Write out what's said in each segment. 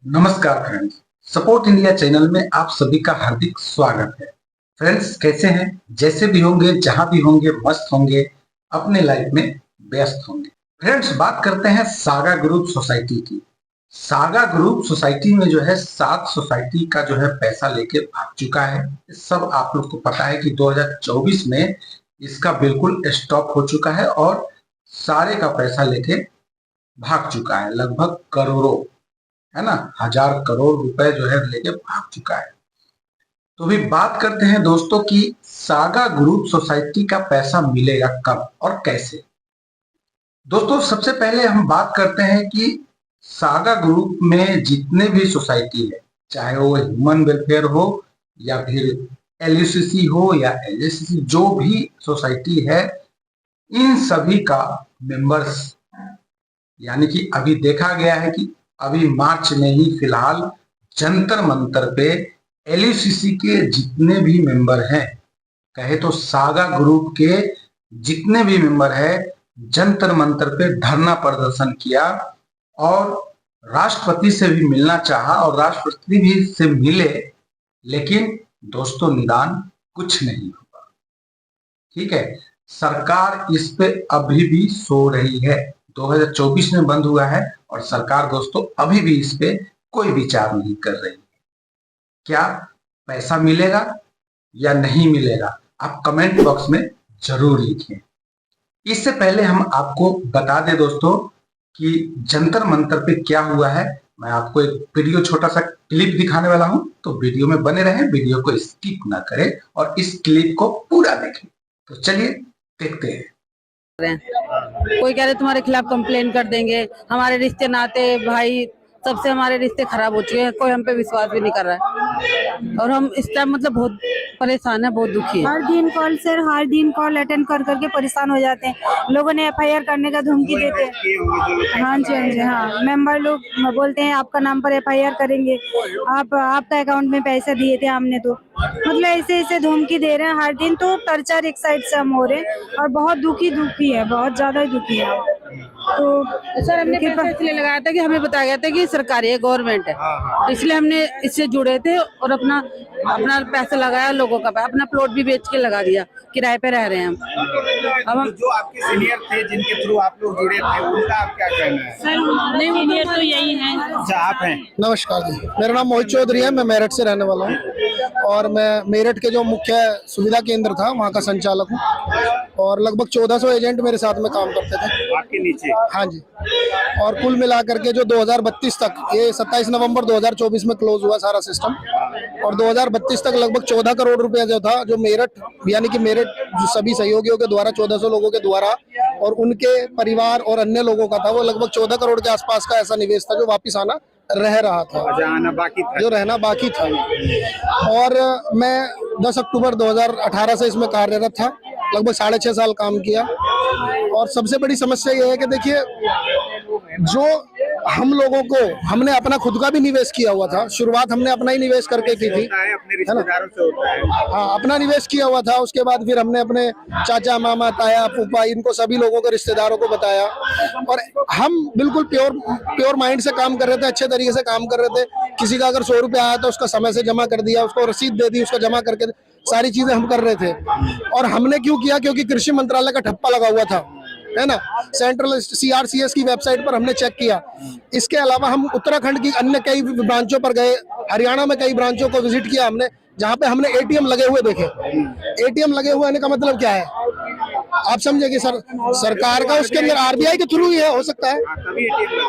नमस्कार friends, support India channel में आप सभी का हार्दिक स्वागत है। फ्रेंड्स कैसे हैं? जैसे भी होंगे, जहां भी होंगे, मस्त होंगे, अपने लाइफ में व्यस्त होंगे। फ्रेंड्स बात करते हैं सागा ग्रुप सोसाइटी की। सागा ग्रुप सोसाइटी में जो है 7 सोसाइटी का जो है पैसा लेके भाग चुका है। सब आप लोग को पता है कि 2024 में इसका बिल्कुल स्टॉप हो चुका है और सारे का पैसा लेके भाग चुका है, लगभग करोड़ों, है ना, 1000 करोड़ रुपए जो है लेके भाग चुका है। तो भी बात करते हैं दोस्तों कि सागा ग्रुप सोसाइटी का पैसा मिलेगा कब और कैसे। दोस्तों सबसे पहले हम बात करते हैं कि सागा ग्रुप में जितने भी सोसाइटी है, चाहे वो ह्यूमन वेलफेयर हो या फिर एलयूसीसी हो या एलएसीसी, जो भी सोसाइटी है, इन सभी का मेंबर्स, यानी कि अभी देखा गया है कि अभी मार्च में ही फिलहाल जंतर मंतर पे एलयूसीसी के जितने भी मेंबर हैं, कहे तो सागा ग्रुप के जितने भी मेंबर है, जंतर मंतर पे धरना प्रदर्शन किया और राष्ट्रपति से भी मिलना चाहा और राष्ट्रपति भी से मिले, लेकिन दोस्तों निदान कुछ नहीं हुआ। ठीक है, सरकार इस पे अभी भी सो रही है। 2024 में बंद हुआ है और सरकार दोस्तों अभी भी इस पे कोई विचार नहीं कर रही है। क्या पैसा मिलेगा या नहीं मिलेगा, आप कमेंट बॉक्स में जरूर लिखें। इससे पहले हम आपको बता दें दोस्तों कि जंतर मंतर पे क्या हुआ है। मैं आपको एक वीडियो, छोटा सा क्लिप दिखाने वाला हूं, तो वीडियो में बने रहें, वीडियो को स्किप ना करें और इस क्लिप को पूरा देखें। तो चलिए देखते हैं। कोई कह रहे तुम्हारे खिलाफ कंप्लेन कर देंगे, हमारे रिश्ते नाते भाई सबसे हमारे रिश्ते खराब हो चुके हैं, कोई हम पे विश्वास भी नहीं कर रहा है और हम इस टाइम मतलब बहुत परेशान है, बहुत दुखी है। हर दिन कॉल अटेंड कर करके परेशान हो जाते हैं। लोगों ने एफआईआर करने का धमकी देते हैं। हाँ जी, हाँ, मेंबर लोग बोलते हैं आपका नाम पर एफआईआर करेंगे, आपका अकाउंट में पैसे दिए थे हमने, तो मतलब ऐसे ऐसे धमकी दे रहे हैं हर दिन। तो टर्चर एक साइड से हम हो रहे हैं और बहुत दुखी है, बहुत ज्यादा दुखी है। तो सर हमने पैसा इसलिए लगाया था कि हमें बताया गया था कि सरकारी है, गवर्नमेंट है, इसलिए हमने इससे जुड़े थे और अपना पैसा लगाया, लोगों का अपना प्लॉट भी बेच के लगा दिया, किराए पे रह रहे हैं हम। अब हम जो आपके सीनियर थे जिनके थ्रू आप लोग जुड़े थे, उनका आप क्या कहना है? सर नहीं, सीनियर तो यही है। अच्छा, आप हैं? नमस्कार जी, मेरा नाम मोहित चौधरी है। मैं मेरठ से रहने वाला हूँ और मैं मेरठ के जो मुख्य सुविधा केंद्र था वहाँ का संचालक हूँ और लगभग 1400 एजेंट मेरे साथ में काम करते थे आपके नीचे। हाँ जी, और कुल मिलाकर के जो 2032 तक, ये 27 नवंबर 2024 में क्लोज हुआ सारा सिस्टम, और 2032 तक लगभग 14 करोड़ रुपया जो था, जो मेरठ यानी कि मेरठ जो सभी सहयोगियों के द्वारा 1400 लोगों के द्वारा और उनके परिवार और अन्य लोगों का था, वो लगभग 14 करोड़ के आसपास का ऐसा निवेश था जो वापिस आना रह रहा था, जो रहना बाकी था। और मैं 10 अक्टूबर 2018 से इसमें कार्यरत था, लगभग 6.5 साल काम किया। और सबसे बड़ी समस्या ये है कि देखिए, जो हम लोगों को, हमने अपना खुद का भी निवेश किया हुआ था, शुरुआत हमने अपना ही निवेश करके की थी, अपने रिश्तेदारों से होता है। हाँ, अपना निवेश किया हुआ था। उसके बाद फिर हमने अपने चाचा, मामा, ताया, फूफा, इनको सभी लोगों को, रिश्तेदारों को बताया और हम बिल्कुल प्योर माइंड से काम कर रहे थे, अच्छे तरीके से काम कर रहे थे। किसी का अगर 100 रुपया आया तो उसका समय से जमा कर दिया, उसको रसीद दे दी, उसका जमा करके, सारी चीजें हम कर रहे थे। और हमने क्यों किया? क्योंकि कृषि मंत्रालय का ठप्पा लगा हुआ था, है ना। सेंट्रल CRCS की वेबसाइट पर हमने चेक किया। इसके अलावा हम उत्तराखंड की अन्य कई ब्रांचों पर गए, हरियाणा में कई ब्रांचों को विजिट किया हमने, जहाँ पे हमने ATM लगे हुए देखे। ATM लगे हुए आने का मतलब क्या है, आप समझे कि सरकार का उसके अंदर RBI के थ्रू ही है, हो सकता है।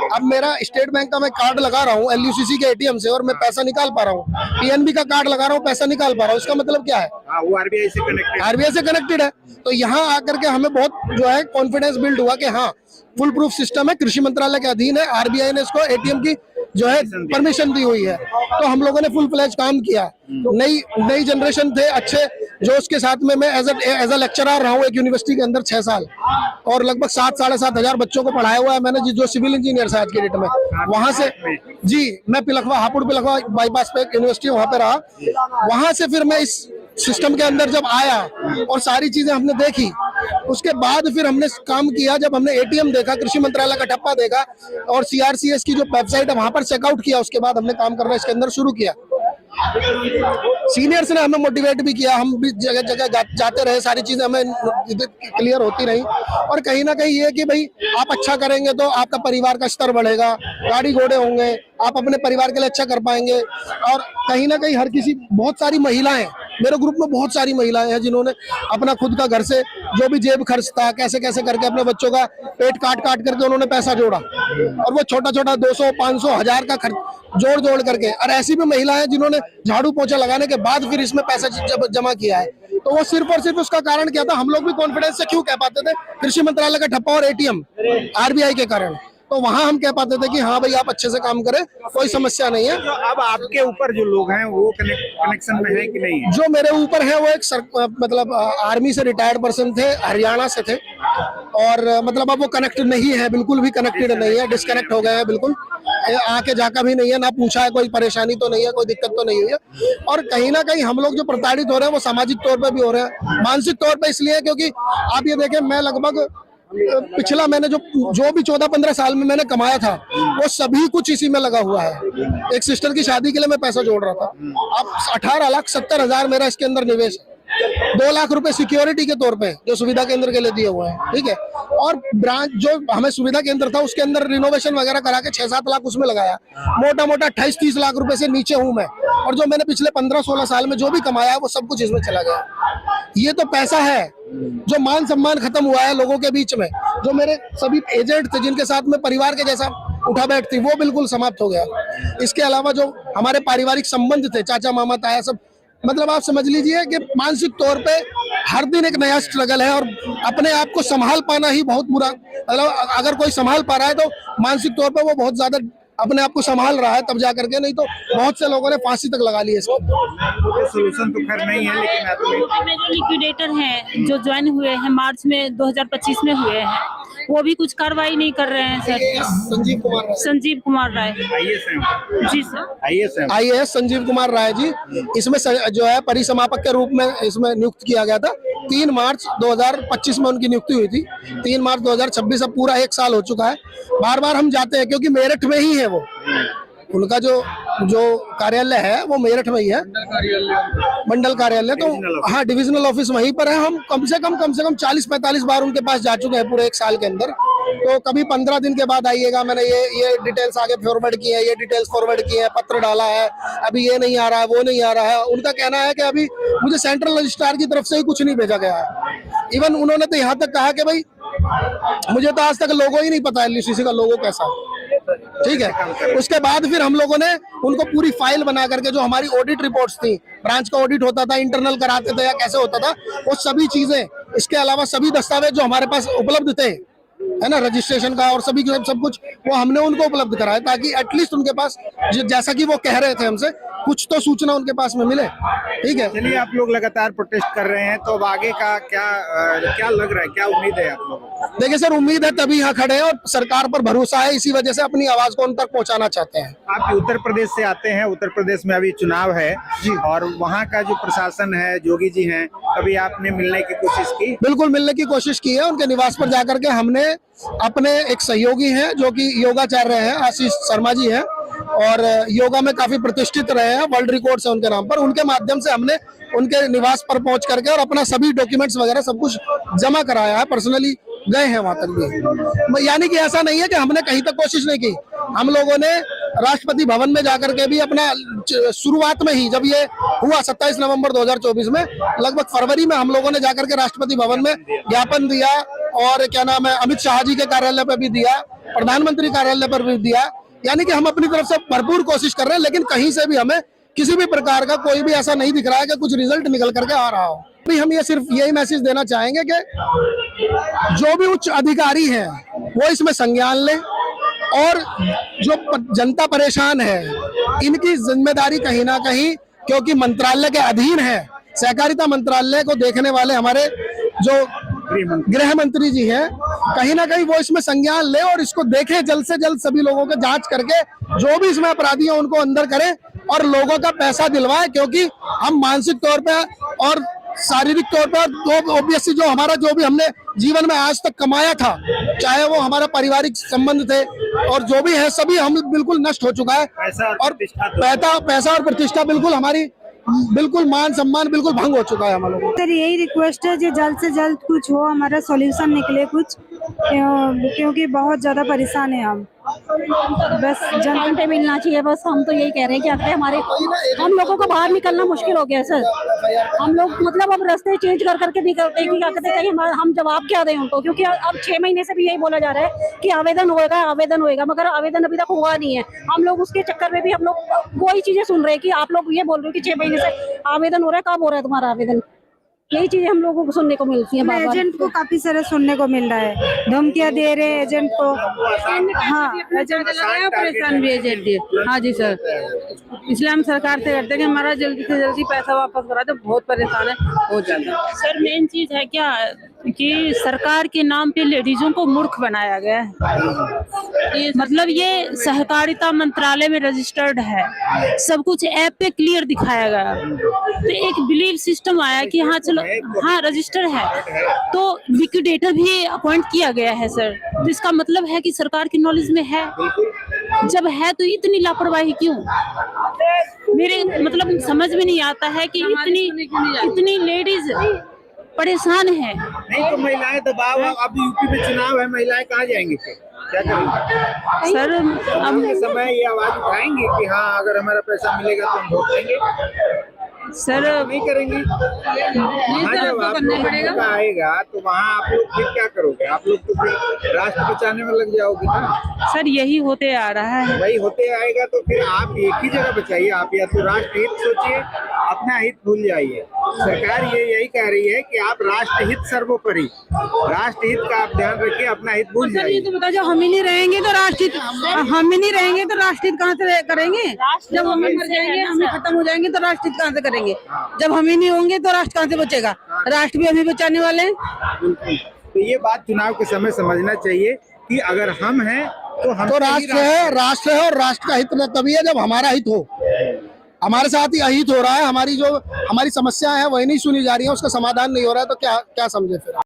अब मेरा स्टेट बैंक का मैं कार्ड लगा रहा हूँ LUCC के ATM से और मैं पैसा निकाल पा रहा हूँ, PNB का कार्ड लगा रहा हूँ, पैसा निकाल पा रहा हूँ, इसका मतलब क्या है? वो RBI से कनेक्टेड है। तो यहाँ आकर के हमें बहुत जो है कॉन्फिडेंस बिल्ड हुआ कि हाँ, फुल प्रूफ सिस्टम है, कृषि मंत्रालय के अधीन है, RBI ने इसको ATM की जो है परमिशन दी हुई है। तो हम लोगों ने फुल फ्लैज काम किया। नई जनरेशन थे अच्छे, जो उसके साथ में मैं एज अ लेक्चरर रहा हूँ एक यूनिवर्सिटी के अंदर 6 साल और लगभग 7-7.5 हजार बच्चों को पढ़ाया हुआ है मैंने, जो सिविल इंजीनियर है आज के डेट में। वहां से जी, मैं हापुड़ पिलखवा बाईपास पे यूनिवर्सिटी वहां पे रहा। वहां से फिर मैं इस सिस्टम के अंदर जब आया और सारी चीजें हमने देखी उसके बाद फिर हमने काम किया, जब हमने एटीएम देखा, कृषि मंत्रालय का ठप्पा देखा और सीआरसीएस की जो वेबसाइट है वहां पर चेकआउट किया, उसके बाद हमने काम करना इसके अंदर शुरू किया। सीनियर्स ने हमें मोटिवेट भी किया, हम भी जगह जगह जाते रहे, सारी चीजें हमें क्लियर होती रही। और कहीं ना कहीं ये कि भाई आप अच्छा करेंगे तो आपका परिवार का स्तर बढ़ेगा, गाड़ी घोड़े होंगे, आप अपने परिवार के लिए अच्छा कर पाएंगे। और कहीं ना कहीं हर किसी, बहुत सारी महिलाएं, मेरे ग्रुप में बहुत सारी महिलाएं हैं जिन्होंने अपना खुद का घर से जो भी जेब खर्च था कैसे कैसे करके अपने बच्चों का पेट काट काट करके उन्होंने पैसा जोड़ा, और वो छोटा छोटा 200, 500, 1000 का खर्च जोड़ करके। और ऐसी भी महिला है जिन्होंने झाड़ू पोछा लगाने के बाद फिर इसमें पैसा जमा किया है। तो वो सिर्फ और सिर्फ उसका कारण क्या था, हम लोग भी कॉन्फिडेंस से क्यों कह पाते थे, कृषि मंत्रालय का ठप्पा और एटीएम आरबीआई के कारण। तो वहां हम कह पाते थे कि हाँ भाई आप अच्छे से काम करें, कोई समस्या नहीं है। तो अब आपके ऊपर जो लोग हैं वो कनेक्शन में है कि नहीं है? जो मेरे ऊपर है वो एक मतलब आर्मी से रिटायर्ड पर्सन थे, हरियाणा से थे, और मतलब अब वो कनेक्ट नहीं है, बिल्कुल भी कनेक्टेड नहीं है, डिस्कनेक्ट हो गए हैं बिल्कुल। आके जाका भी नहीं है, ना पूछा है कोई परेशानी तो नहीं है, कोई दिक्कत तो नहीं हुई है। और कहीं ना कहीं हम लोग जो प्रताड़ित हो रहे हैं वो सामाजिक तौर पे भी हो रहे हैं, मानसिक तौर पे इसलिए क्योंकि आप ये देखें, मैं लगभग पिछला मैंने जो भी 14-15 साल में मैंने कमाया था वो सभी कुछ इसी में लगा हुआ है। एक सिस्टर की शादी के लिए मैं पैसा जोड़ रहा था, अब 18,70,000 मेरा इसके अंदर निवेश है। 2 लाख रुपए सिक्योरिटी के तौर पे जो सुविधा केंद्र के लिए दिए हुए हैं, ठीक है। और ब्रांच जो हमें सुविधा केंद्र था उसके अंदर रिनोवेशन वगैरह करा के 6-7 लाख उसमें लगाया। मोटा मोटा 28-30 लाख रुपए से नीचे हूं मैं, और जो मैंने पिछले 15-16 साल में जो भी कमाया है वो सब कुछ इसमें चला गया। ये तो पैसा है, जो मान सम्मान खत्म हुआ है लोगों के बीच में, जो मेरे सभी एजेंट थे जिनके साथ में परिवार के जैसा उठा बैठ थी, वो बिल्कुल समाप्त हो गया। इसके अलावा जो हमारे पारिवारिक संबंध थे, चाचा मामा ताया सब, मतलब आप समझ लीजिए कि मानसिक तौर पे हर दिन एक नया स्ट्रगल है। और अपने आप को संभाल पाना ही बहुत बुरा, मतलब अगर कोई संभाल पा रहा है तो मानसिक तौर पे वो बहुत ज्यादा अपने आप को संभाल रहा है तब जा करके, नहीं तो बहुत से लोगों ने फांसी तक लगा ली है। सोल्यूशन तो खैर नहीं है, लेकिन में जो लिक्विडेटर हैं जो ज्वाइन हुए हैं मार्च में 2025 में हुए हैं, वो भी कुछ कार्रवाई नहीं कर रहे हैं sir. Sanjeev Kumar Rai ji sir, IAS Sanjeev Kumar Rai ji, इसमें जो है परिसमापक के रूप में इसमें नियुक्त किया गया था। 3 मार्च 2025 में उनकी नियुक्ति हुई थी। 3 मार्च 2026, अब पूरा 1 साल हो चुका है। बार बार हम जाते हैं क्योंकि मेरठ में ही है वो, उनका जो कार्यालय है वो मेरठ में ही है, मंडल कार्यालय। तो हाँ, डिविजनल ऑफिस वहीं पर है। हम कम से कम 40-45 बार उनके पास जा चुके हैं पूरे 1 साल के अंदर। तो कभी 15 दिन के बाद आइएगा, मैंने ये डिटेल्स आगे फॉरवर्ड की है, ये डिटेल्स फॉरवर्ड की है, पत्र डाला है, अभी ये नहीं आ रहा है, वो नहीं आ रहा है। उनका कहना है कि अभी मुझे सेंट्रल रजिस्ट्रार की तरफ से ही कुछ नहीं भेजा गया है। इवन उन्होंने तो यहाँ तक कहा कि भाई मुझे तो आज तक लोगो ही नहीं पता एलयूसीसी का लोगो कैसा, ठीक है। उसके बाद फिर हम लोगों ने उनको पूरी फाइल बना करके, जो हमारी ऑडिट रिपोर्ट्स थी, ब्रांच का ऑडिट होता था, इंटरनल कराते थे या कैसे होता था, वो सभी चीजें, इसके अलावा सभी दस्तावेज जो हमारे पास उपलब्ध थे, है ना, रजिस्ट्रेशन का और सभी सब कुछ, वो हमने उनको उपलब्ध कराया ताकि एटलीस्ट उनके पास जैसा कि वो कह रहे थे हमसे, कुछ तो सूचना उनके पास में मिले, ठीक है। चलिए, आप लोग लगातार प्रोटेस्ट कर रहे हैं, तो अब आगे का क्या लग रहा है, क्या उम्मीद है आप लोगों को? देखिए सर, उम्मीद है तभी यहाँ खड़े हैं और सरकार पर भरोसा है, इसी वजह से अपनी आवाज को उन तक पहुँचाना चाहते हैं। आप उत्तर प्रदेश से आते हैं, उत्तर प्रदेश में अभी चुनाव है और वहाँ का जो प्रशासन है, जोगी जी हैं, कभी आपने मिलने की कोशिश की? बिल्कुल मिलने की कोशिश की है। उनके निवास पर जाकर के हमने अपने एक सहयोगी हैं जो कि योगाचार्य हैं, आशीष शर्मा जी हैं, और योगा में काफी प्रतिष्ठित रहे हैं, वर्ल्ड रिकॉर्ड्स है उनके नाम पर, उनके माध्यम से हमने उनके निवास पर पहुंच करके और अपना सभी डॉक्यूमेंट्स वगैरह सब कुछ जमा कराया है। पर्सनली गए हैं वहां तक भी, यानी कि ऐसा नहीं है कि हमने कहीं तक कोशिश नहीं की। हम लोगों ने राष्ट्रपति भवन में जाकर के भी अपना शुरुआत में ही, जब ये हुआ 27 नवंबर 2024 में, लगभग फरवरी में हम लोगों ने जाकर के राष्ट्रपति भवन में ज्ञापन दिया, और क्या नाम है, अमित शाह जी के कार्यालय पर भी दिया, प्रधानमंत्री कार्यालय पर भी दिया। यानी कि हम अपनी तरफ से भरपूर कोशिश कर रहे हैं, लेकिन कहीं से भी हमें किसी भी प्रकार का कोई भी ऐसा नहीं दिख रहा है कि कुछ रिजल्ट निकल करके आ रहा हो। अभी हम ये सिर्फ यही मैसेज देना चाहेंगे कि जो भी उच्च अधिकारी हैं वो इसमें संज्ञान लें, और जो जनता परेशान है इनकी जिम्मेदारी कहीं ना कहीं, क्योंकि मंत्रालय के अधीन है, सहकारिता मंत्रालय को देखने वाले हमारे जो गृह मंत्री जी हैं, कहीं ना कहीं वो इसमें संज्ञान ले और इसको देखें, जल्द से जल्द सभी लोगों के जांच करके जो भी इसमें अपराधी हैं उनको अंदर करें और लोगों का पैसा दिलवाएं, क्योंकि हम मानसिक तौर पे और शारीरिक तौर पर तो ऑब्वियसली जो हमारा जो भी हमने जीवन में आज तक कमाया था, चाहे वो हमारा पारिवारिक संबंध थे और जो भी है सभी हम बिल्कुल नष्ट हो चुका है। और पैसा और प्रतिष्ठा बिल्कुल हमारी बिल्कुल मान सम्मान बिल्कुल भंग हो चुका है हम लोगों को। सर यही रिक्वेस्ट है कि जल्द से जल्द कुछ हो, हमारा सॉल्यूशन निकले कुछ, क्योंकि बहुत ज्यादा परेशान है हम। बस टाइम पे मिलना चाहिए, बस हम तो यही कह रहे हैं कि अगर हमारे हम लोगों को बाहर निकलना मुश्किल हो गया है सर। हम लोग मतलब अब रास्ते चेंज कर करके निकलते हैं कि क्या कहते हैं, हम जवाब क्या दें उनको, क्योंकि अब 6 महीने से भी यही बोला जा रहा है कि आवेदन होएगा, मगर आवेदन अभी तक हुआ नहीं है। हम लोग उसके चक्कर में भी हम लोग वही चीजें सुन रहे हैं कि आप लोग ये बोल रहे हो कि 6 महीने से आवेदन हो रहा है, कब हो रहा है तुम्हारा आवेदन। यही चीजें हम लोगों को सुनने को मिलती है। एजेंट को काफी सारा सुनने को मिल रहा है, धमकियां दे रहे हैं एजेंट को। हाँ, एजेंट लगाया, परेशान भी एजेंट दिए। हाँ जी सर, इसलिए हम सरकार से करते हैं कि हमारा जल्दी से जल्दी पैसा वापस करा दो, बहुत परेशान है, बहुत ज्यादा। सर मेन चीज है क्या कि सरकार के नाम पे लेडीजों को मूर्ख बनाया गया है। मतलब ये सहकारिता मंत्रालय में रजिस्टर्ड है, सब कुछ ऐप पे क्लियर दिखाया गया, तो एक बिलीव सिस्टम आया कि हाँ चलो हाँ रजिस्टर है, तो लिक्विडेटर भी अपॉइंट किया गया है सर। तो इसका मतलब है कि सरकार की नॉलेज में है, जब है तो इतनी लापरवाही क्यों? मेरे मतलब समझ में नहीं आता है कि इतनी लेडीज परेशान है। नहीं तो महिलाएं दबाव, अब यूपी में चुनाव है, महिलाएं कहाँ जाएंगी फिर, क्या करेंगी? सर अब के समय ये आवाज उठाएंगे कि हाँ अगर हमारा पैसा मिलेगा तो हम वोट देंगे। सर नहीं करेंगी। हाँ, जब आपको आएगा तो वहाँ आप लोग फिर क्या करोगे? आप लोग तो फिर राष्ट्र बचाने में लग जाओगे ना। सर यही होते आ रहा है। वही होते आएगा तो फिर आप एक ही जगह बचाइए, आप या तो राष्ट्र हित सोचिए, अपना हित भूल जाइए। सरकार ये यही कह रही है कि आप राष्ट्र हित सर्वोपरि, राष्ट्र हित का आप ध्यान रखिए, अपना हित भूल जाइए। तो बता, जब हम ही नहीं रहेंगे तो राष्ट्रहित, हम ही नहीं रहेंगे तो राष्ट्रहित कहाँ से करेंगे? जब हम ही मर जाएंगे, हम ही खत्म हो जाएंगे तो राष्ट्रहित कहाँ से करेंगे? जब हम ही नहीं होंगे तो राष्ट्र कहाँ से बचेगा? राष्ट्र भी हम ही बचाने वाले हैं। बिल्कुल, तो ये बात चुनाव के समय समझना चाहिए कि अगर हम हैं तो हम तो राष्ट्र है और राष्ट्र का हित तभी है जब हमारा हित हो। हमारे साथ ही अहित हो रहा है, हमारी समस्याएं हैं वही नहीं सुनी जा रही है, उसका समाधान नहीं हो रहा है, तो क्या समझे फिर।